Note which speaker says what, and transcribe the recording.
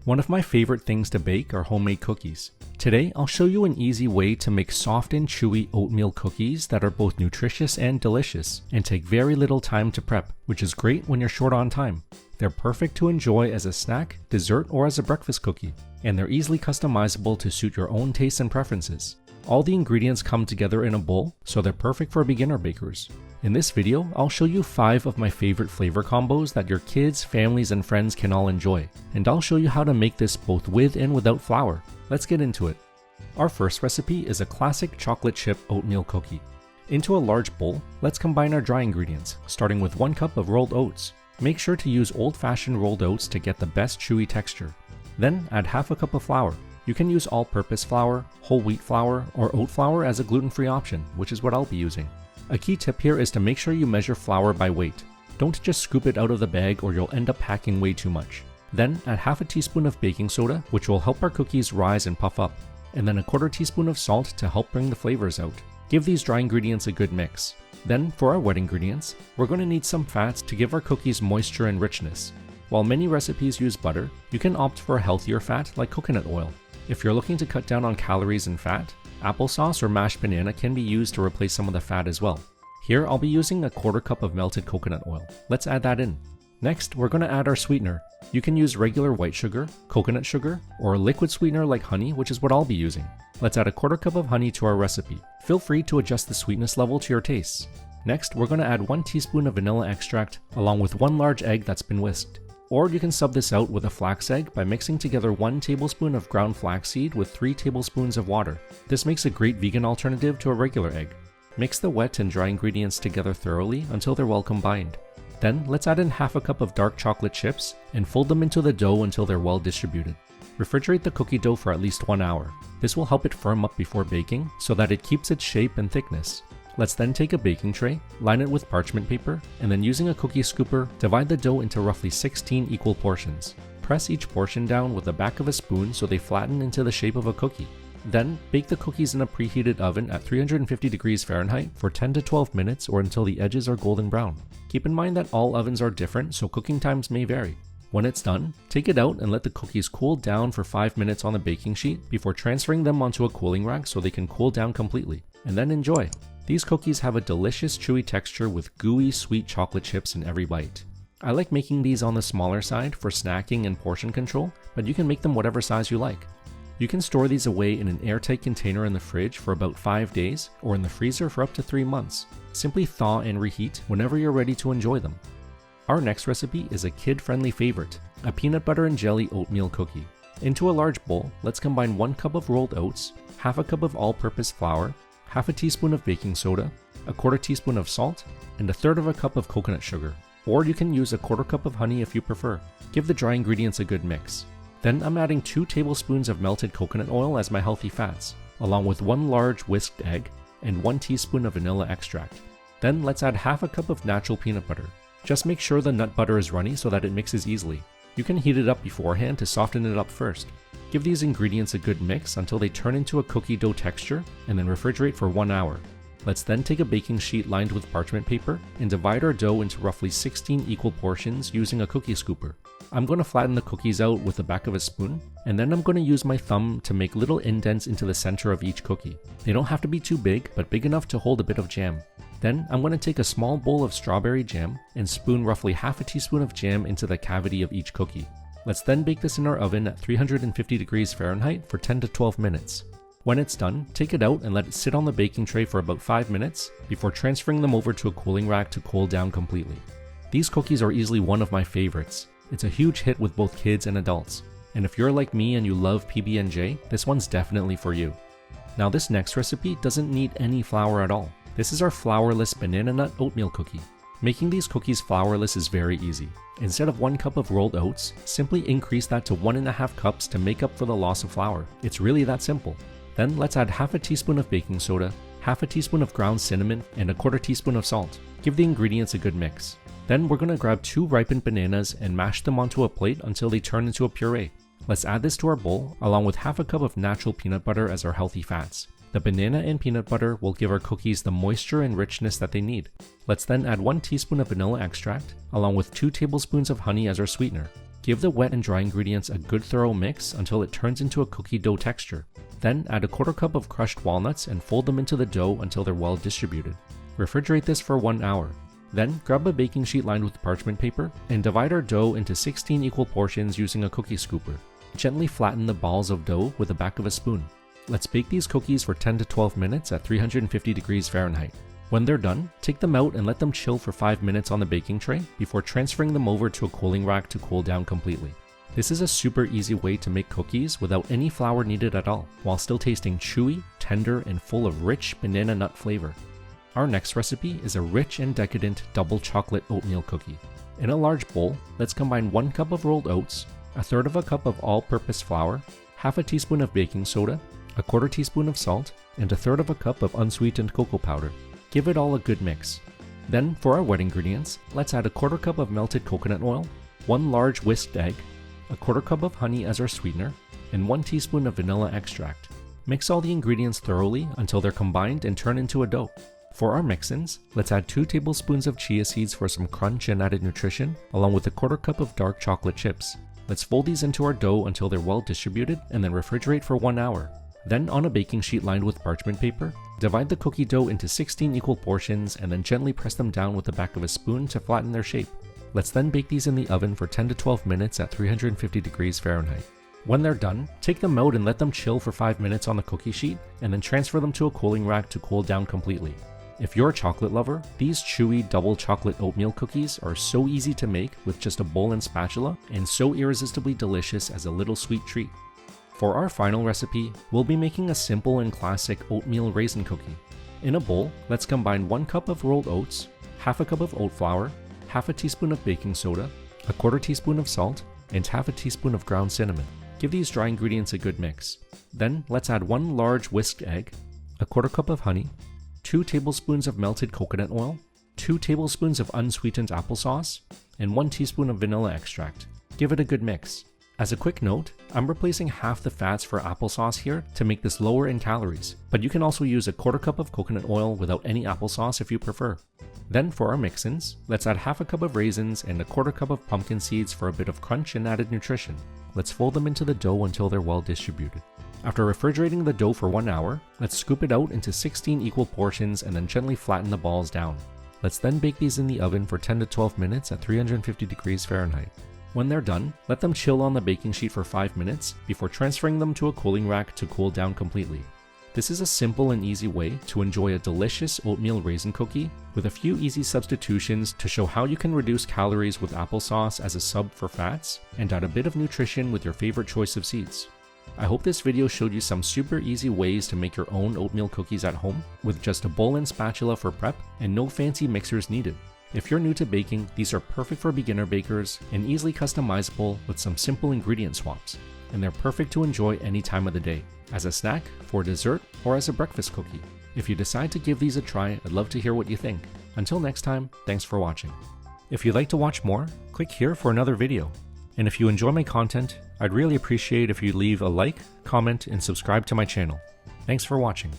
Speaker 1: One of my favorite things to bake are homemade cookies. Today, I'll show you an easy way to make soft and chewy oatmeal cookies that are both nutritious and delicious, and take very little time to prep, which is great when you're short on time. They're perfect to enjoy as a snack, dessert, or as a breakfast cookie, and they're easily customizable to suit your own tastes and preferences. All the ingredients come together in a bowl, so they're perfect for beginner bakers. In this video, I'll show you 5 of my favorite flavor combos that your kids, families, and friends can all enjoy, and I'll show you how to make this both with and without flour. Let's get into it. Our first recipe is a classic chocolate chip oatmeal cookie. Into a large bowl, let's combine our dry ingredients, starting with 1 cup of rolled oats. Make sure to use old-fashioned rolled oats to get the best chewy texture. Then add half a cup of flour. You can use all-purpose flour, whole wheat flour, or oat flour as a gluten-free option, which is what I'll be using. A key tip here is to make sure you measure flour by weight. Don't just scoop it out of the bag or you'll end up packing way too much. Then add half a teaspoon of baking soda, which will help our cookies rise and puff up, and then a 1/4 teaspoon of salt to help bring the flavors out. Give these dry ingredients a good mix. Then for our wet ingredients, we're going to need some fats to give our cookies moisture and richness. While many recipes use butter, you can opt for a healthier fat like coconut oil. If you're looking to cut down on calories and fat, applesauce or mashed banana can be used to replace some of the fat as well. Here I'll be using a 1/4 cup of melted coconut oil. Let's add that in. Next, we're going to add our sweetener. You can use regular white sugar, coconut sugar, or a liquid sweetener like honey, which is what I'll be using. Let's add a 1/4 cup of honey to our recipe. Feel free to adjust the sweetness level to your tastes. Next, we're going to add 1 teaspoon of vanilla extract along with 1 large egg that's been whisked. Or you can sub this out with a flax egg by mixing together 1 tablespoon of ground flaxseed with 3 tablespoons of water. This makes a great vegan alternative to a regular egg. Mix the wet and dry ingredients together thoroughly until they're well combined. Then let's add in half a cup of dark chocolate chips and fold them into the dough until they're well distributed. Refrigerate the cookie dough for at least 1 hour. This will help it firm up before baking so that it keeps its shape and thickness. Let's then take a baking tray, line it with parchment paper, and then using a cookie scooper, divide the dough into roughly 16 equal portions. Press each portion down with the back of a spoon so they flatten into the shape of a cookie. Then, bake the cookies in a preheated oven at 350 degrees Fahrenheit for 10 to 12 minutes or until the edges are golden brown. Keep in mind that all ovens are different, so cooking times may vary. When it's done, take it out and let the cookies cool down for 5 minutes on the baking sheet before transferring them onto a cooling rack so they can cool down completely. And then enjoy! These cookies have a delicious chewy texture with gooey sweet chocolate chips in every bite. I like making these on the smaller side for snacking and portion control, but you can make them whatever size you like. You can store these away in an airtight container in the fridge for about 5 days or in the freezer for up to 3 months. Simply thaw and reheat whenever you're ready to enjoy them. Our next recipe is a kid-friendly favorite, a peanut butter and jelly oatmeal cookie. Into a large bowl, let's combine 1 cup of rolled oats, half a cup of all-purpose flour, half a teaspoon of baking soda, a 1/4 teaspoon of salt, and a 1/3 of a cup of coconut sugar. Or you can use a 1/4 cup of honey if you prefer. Give the dry ingredients a good mix. Then I'm adding 2 tablespoons of melted coconut oil as my healthy fats, along with 1 large whisked egg and 1 teaspoon of vanilla extract. Then let's add half a cup of natural peanut butter. Just make sure the nut butter is runny so that it mixes easily. You can heat it up beforehand to soften it up first. Give these ingredients a good mix until they turn into a cookie dough texture and then refrigerate for 1 hour. Let's then take a baking sheet lined with parchment paper and divide our dough into roughly 16 equal portions using a cookie scooper. I'm going to flatten the cookies out with the back of a spoon, and then I'm going to use my thumb to make little indents into the center of each cookie. They don't have to be too big, but big enough to hold a bit of jam. Then I'm going to take a small bowl of strawberry jam and spoon roughly half a teaspoon of jam into the cavity of each cookie. Let's then bake this in our oven at 350 degrees Fahrenheit for 10 to 12 minutes. When it's done, take it out and let it sit on the baking tray for about 5 minutes before transferring them over to a cooling rack to cool down completely. These cookies are easily one of my favorites. It's a huge hit with both kids and adults. And if you're like me and you love PB&J, this one's definitely for you. Now this next recipe doesn't need any flour at all. This is our flourless banana nut oatmeal cookie. Making these cookies flourless is very easy. Instead of 1 cup of rolled oats, simply increase that to 1.5 cups to make up for the loss of flour. It's really that simple. Then let's add half a teaspoon of baking soda, half a teaspoon of ground cinnamon, and a 1/4 teaspoon of salt. Give the ingredients a good mix. Then we're going to grab 2 ripened bananas and mash them onto a plate until they turn into a puree. Let's add this to our bowl along with half a cup of natural peanut butter as our healthy fats. The banana and peanut butter will give our cookies the moisture and richness that they need. Let's then add 1 teaspoon of vanilla extract along with 2 tablespoons of honey as our sweetener. Give the wet and dry ingredients a good thorough mix until it turns into a cookie dough texture. Then add a quarter cup of crushed walnuts and fold them into the dough until they're well distributed. Refrigerate this for 1 hour. Then grab a baking sheet lined with parchment paper and divide our dough into 16 equal portions using a cookie scooper. Gently flatten the balls of dough with the back of a spoon. Let's bake these cookies for 10 to 12 minutes at 350 degrees Fahrenheit. When they're done, take them out and let them chill for 5 minutes on the baking tray before transferring them over to a cooling rack to cool down completely. This is a super easy way to make cookies without any flour needed at all, while still tasting chewy, tender, and full of rich banana nut flavor. Our next recipe is a rich and decadent double chocolate oatmeal cookie. In a large bowl, let's combine 1 cup of rolled oats, 1/3 of a cup of all-purpose flour, half a teaspoon of baking soda, 1/4 teaspoon of salt, and 1/3 of a cup of unsweetened cocoa powder. Give it all a good mix. Then, for our wet ingredients, let's add 1/4 cup of melted coconut oil, 1 large whisked egg, 1/4 cup of honey as our sweetener, and 1 teaspoon of vanilla extract. Mix all the ingredients thoroughly until they're combined and turn into a dough. For our mix-ins, let's add 2 tablespoons of chia seeds for some crunch and added nutrition, along with 1/4 cup of dark chocolate chips. Let's fold these into our dough until they're well distributed and then refrigerate for 1 hour. Then, on a baking sheet lined with parchment paper, divide the cookie dough into 16 equal portions and then gently press them down with the back of a spoon to flatten their shape. Let's then bake these in the oven for 10 to 12 minutes at 350 degrees Fahrenheit. When they're done, take them out and let them chill for 5 minutes on the cookie sheet and then transfer them to a cooling rack to cool down completely. If you're a chocolate lover, these chewy double chocolate oatmeal cookies are so easy to make with just a bowl and spatula, and so irresistibly delicious as a little sweet treat. For our final recipe, we'll be making a simple and classic oatmeal raisin cookie. In a bowl, let's combine 1 cup of rolled oats, half a cup of oat flour, half a teaspoon of baking soda, 1/4 teaspoon of salt, and half a teaspoon of ground cinnamon. Give these dry ingredients a good mix. Then let's add 1 large whisked egg, 1/4 cup of honey, 2 tablespoons of melted coconut oil, 2 tablespoons of unsweetened applesauce, and 1 teaspoon of vanilla extract. Give it a good mix. As a quick note, I'm replacing half the fats for applesauce here to make this lower in calories, but you can also use 1/4 cup of coconut oil without any applesauce if you prefer. Then for our mix-ins, let's add half a cup of raisins and 1/4 cup of pumpkin seeds for a bit of crunch and added nutrition. Let's fold them into the dough until they're well distributed. After refrigerating the dough for 1 hour, let's scoop it out into 16 equal portions and then gently flatten the balls down. Let's then bake these in the oven for 10 to 12 minutes at 350 degrees Fahrenheit. When they're done, let them chill on the baking sheet for 5 minutes before transferring them to a cooling rack to cool down completely. This is a simple and easy way to enjoy a delicious oatmeal raisin cookie with a few easy substitutions to show how you can reduce calories with applesauce as a sub for fats and add a bit of nutrition with your favorite choice of seeds. I hope this video showed you some super easy ways to make your own oatmeal cookies at home with just a bowl and spatula for prep and no fancy mixers needed. If you're new to baking, these are perfect for beginner bakers and easily customizable with some simple ingredient swaps. And they're perfect to enjoy any time of the day, as a snack, for dessert, or as a breakfast cookie. If you decide to give these a try, I'd love to hear what you think. Until next time, thanks for watching. If you'd like to watch more, click here for another video. And if you enjoy my content, I'd really appreciate if you leave a like, comment, and subscribe to my channel. Thanks for watching.